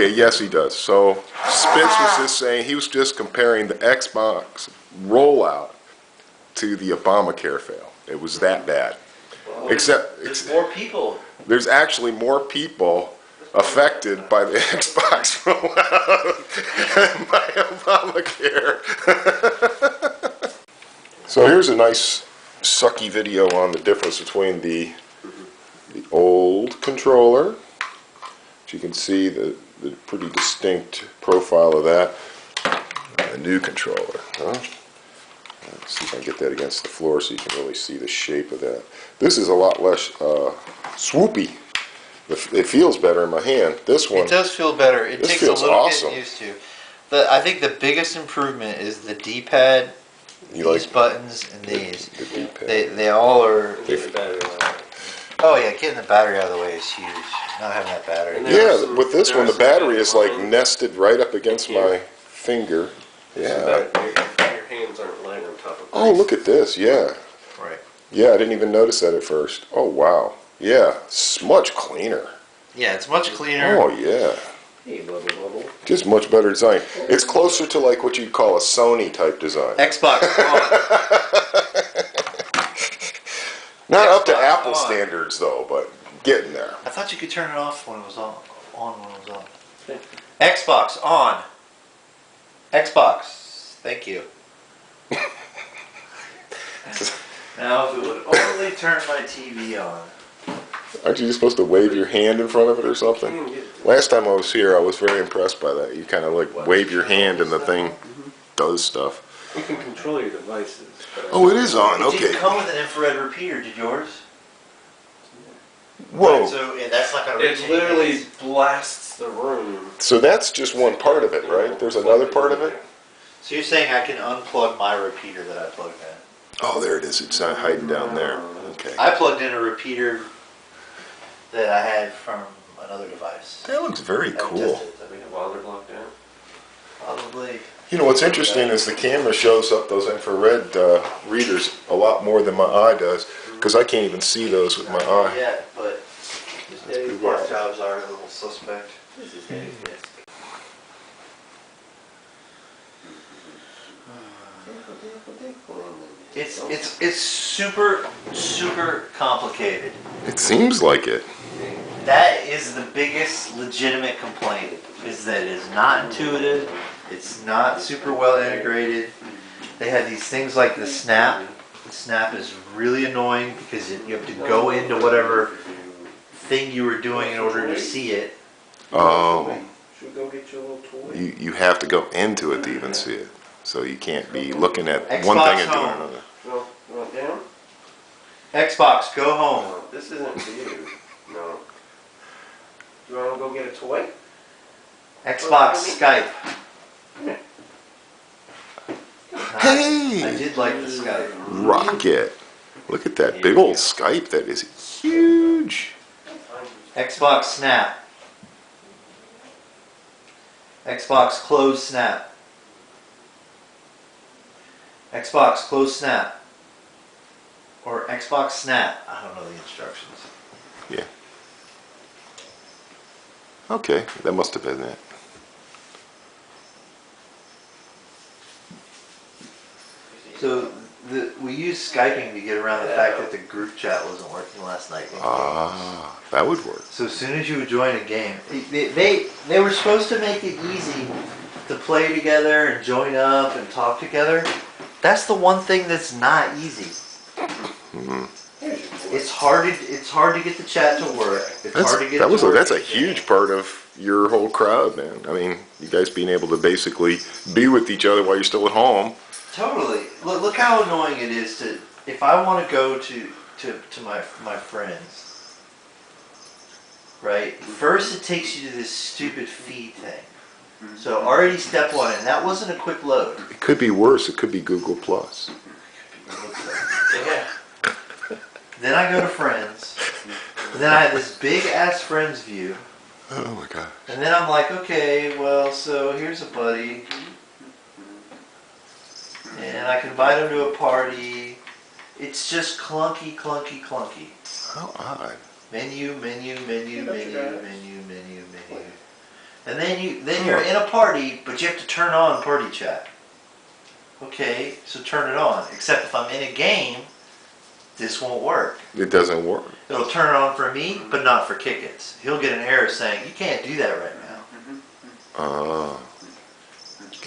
Okay, yes he does. So Spence was just saying, he was just comparing the Xbox rollout to the Obamacare fail. It was that bad. Well, Except there's more people. there's actually more people affected by the Xbox rollout than by Obamacare. So here's a nice sucky video on the difference between the old controller. You can see the pretty distinct profile of that. And the new controller. Huh? Let's see if I can get that against the floor so you can really see the shape of that. This is a lot less swoopy. It feels better in my hand. This one. It does feel better. It takes a little awesome. getting used to. I think the biggest improvement is the D-pad, these buttons, and these. The D-pad. They all are. Get the battery out. Oh yeah, getting the battery out of the way is huge. Not having that battery. Yeah, with this one the battery is like nested right up against my finger. Yeah. Your hands aren't laying on top of it. Oh, look at this. Yeah. Right. Yeah, I didn't even notice that at first. Oh, wow. Yeah, it's much cleaner. Yeah, it's much cleaner. Oh, yeah. Hey, bubble, bubble. Just much better design. It's closer to like what you'd call a Sony type design. Xbox on. Not up to Xbox Apple on. standards though, but getting there. I thought you could turn it off when it was on when it was on. Xbox on. Xbox. Thank you. Now, if it would only turn my TV on. Aren't you supposed to wave your hand in front of it or something? Last time I was here, I was very impressed by that. You kind of like wave your hand and the thing does stuff. You can control your devices. Oh, it is on. It Okay. didn't come with an infrared repeater, did yours? Whoa. Right, so yeah, that's not going to reach It any literally place. blasts the room. So that's just one part of it, right? There's another part of it? So you're saying I can unplug my repeater that I plugged in? Oh, there it is. It's not hiding down there. Okay. I plugged in a repeater that I had from another device. That looks very cool. While they're locked down. Probably. You know, what's interesting is the camera shows up those infrared readers a lot more than my eye does, because I can't even see those with my eye. Yeah, but part jobs are a little suspect. This is Daddy's desk. It's super complicated. It seems like it. That is the biggest legitimate complaint, is that it is not intuitive, it's not super well integrated. They have these things like the snap. The snap is really annoying because you have to go into whatever thing you were doing in order to see it. Oh. Should we go get your little toy? You have to go into it to even see it. So you can't be looking at Xbox one thing and doing home. another. No, you want down? Xbox, go home. No, this isn't for you. No. You want to go get a toy? Xbox Skype. Hey! I did like the Skype. Rocket. Look at that big old Skype. That is huge. Xbox Snap. Xbox Close Snap. Xbox Close Snap. Or Xbox Snap. I don't know the instructions. Yeah. Okay, that must have been it. So we used Skyping to get around the fact that the group chat wasn't working last night. Ah, that would work. So as soon as you would join a game, they were supposed to make it easy to play together and join up and talk together. That's the one thing that's not easy. Mm-hmm. It's hard to get the chat to work. It's hard to get it to work. That's a huge part of your whole crowd, man. I mean, you guys being able to basically be with each other while you're still at home. Totally. Look how annoying it is to, if I want to go to my friends, right? First it takes you to this stupid feed thing. So already step one, and that wasn't a quick load. It could be worse. It could be Google Plus. Yeah. Then I go to friends. And then I have this big ass friends view. Oh my gosh. And then I'm like, okay, well, so here's a buddy. And I can invite him to a party. It's just clunky. How odd. Menu. And then you're in a party, but you have to turn on party chat. Okay, so turn it on. Except if I'm in a game, this won't work. It doesn't work. It'll turn it on for me, but not for Kickits. He'll get an error saying, you can't do that right now.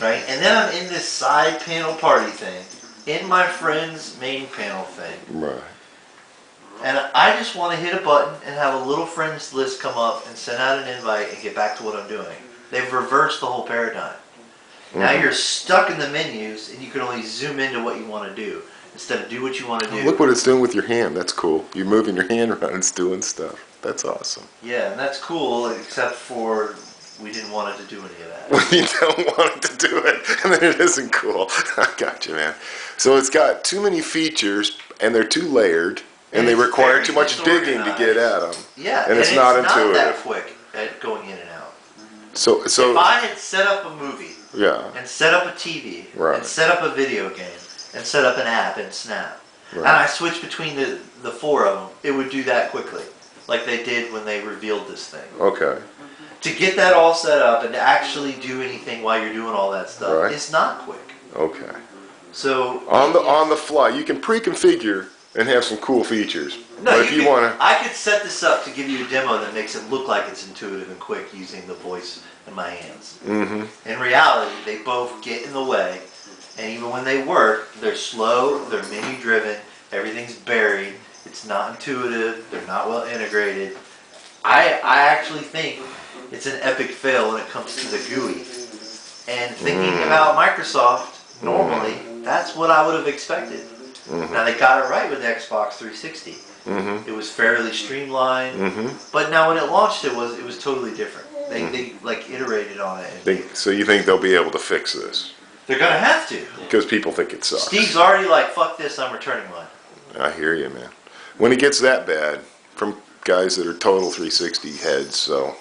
Right? And then I'm in this side panel party thing, in my friend's main panel thing. Right. And I just want to hit a button and have a little friends list come up and send out an invite and get back to what I'm doing. They've reversed the whole paradigm. Now you're stuck in the menus and you can only zoom into what you want to do instead of do what you want to do. Look what it's doing with your hand. That's cool. You're moving your hand around. It's doing stuff. That's awesome. Yeah, and that's cool, except for we didn't want it to do any of that. When you don't want it to do it, and then it isn't cool. I got you, man. So it's got too many features, and they're too layered, and they require too much digging to get at them. Yeah, and it's not not intuitive. that quick at going in and out. So if I had set up a movie, yeah, and set up a TV, right, and set up a video game, and set up an app in Snap, right, and I switched between the four of them, it would do that quickly, like they did when they revealed this thing. Okay. To get that all set up and to actually do anything while you're doing all that stuff, right, it's not quick. Okay. So on the fly, you can pre-configure and have some cool features. No, but if you want to, I could set this up to give you a demo that makes it look like it's intuitive and quick using the voice in my hands. Mm-hmm. In reality, they both get in the way, and even when they work, they're slow, they're menu-driven, everything's buried, it's not intuitive, they're not well integrated. I actually think it's an epic fail when it comes to the GUI. And thinking about Microsoft, normally, that's what I would have expected. Now they got it right with the Xbox 360. It was fairly streamlined, but now when it launched, it was totally different. They like iterated on it. So you think they'll be able to fix this? They're gonna have to. Because people think it sucks. Steve's already like, fuck this, I'm returning mine. I hear you, man. When it gets that bad, from guys that are total 360 heads, so.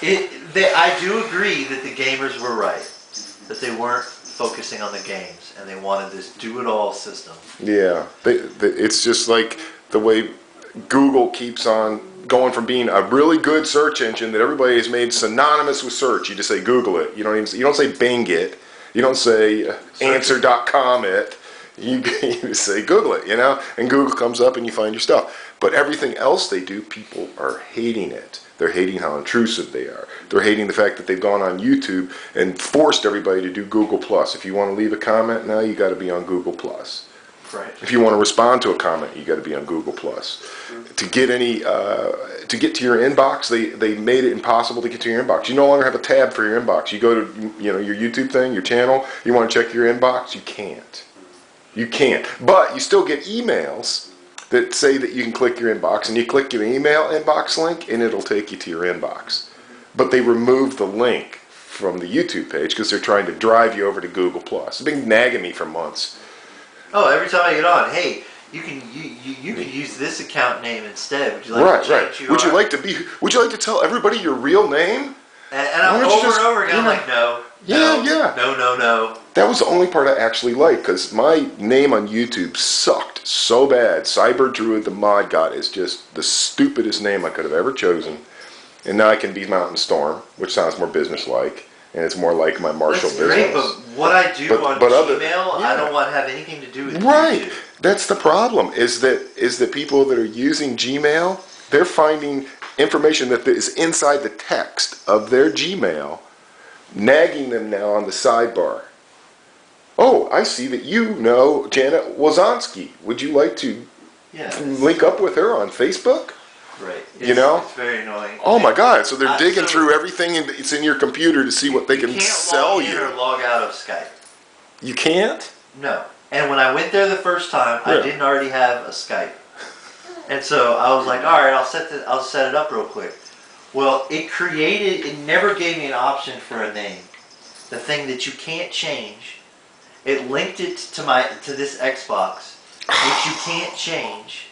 I do agree that the gamers were right, that they weren't focusing on the games, and they wanted this do-it-all system. Yeah, it's just like the way Google keeps on going from being a really good search engine that everybody has made synonymous with search. You just say Google it. You don't say Bing it. You don't say answer.com it. You say Google it, and Google comes up and you find your stuff. But everything else they do, people are hating it. They're hating how intrusive they are. They're hating the fact that they've gone on YouTube and forced everybody to do Google+. If you want to leave a comment now, you got to be on Google+. Right. If you want to respond to a comment, you got to be on Google+. To get to get to your inbox, they made it impossible to get to your inbox. You no longer have a tab for your inbox. You go to your YouTube thing, your channel. You want to check your inbox, you can't. You can't. But you still get emails that say that you can click your inbox, and you click your email inbox link, and it'll take you to your inbox. But they removed the link from the YouTube page because they're trying to drive you over to Google+. It's been nagging me for months. Oh, every time I get on, hey, you can use this account name instead. Would you like to change your Would you like to tell everybody your real name? And I'm over and over again, like, no. Yeah. No. That was the only part I actually liked, because my name on YouTube sucked so bad. Cyber Druid the Mod God is just the stupidest name I could have ever chosen. And now I can be Mountain Storm, which sounds more business-like, and it's more like my Marshall business. Great, but what I do on Gmail, I don't want to have anything to do with YouTube. That's the problem, is that people that are using Gmail, they're finding information that is inside the text of their Gmail, nagging them now on the sidebar. Oh, I see that you know Janet Wazonsky. Would you like to link up with her on Facebook? Right. It's very annoying. Oh my God! So they're digging through everything it's in your computer to see what they can sell you. You can't log in or log out of Skype. You can't? No. And when I went there the first time, I didn't already have a Skype. And so I was like, all right, I'll set it up real quick. Well, it never gave me an option for a name. The thing that you can't change. It linked it to this Xbox, which you can't change.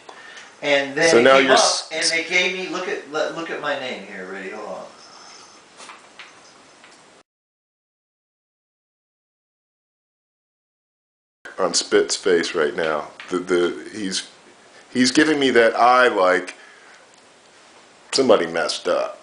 And then so now it came up, and they gave me, look at my name here, ready, hold on. On Spit's face right now. He's giving me that eye like somebody messed up.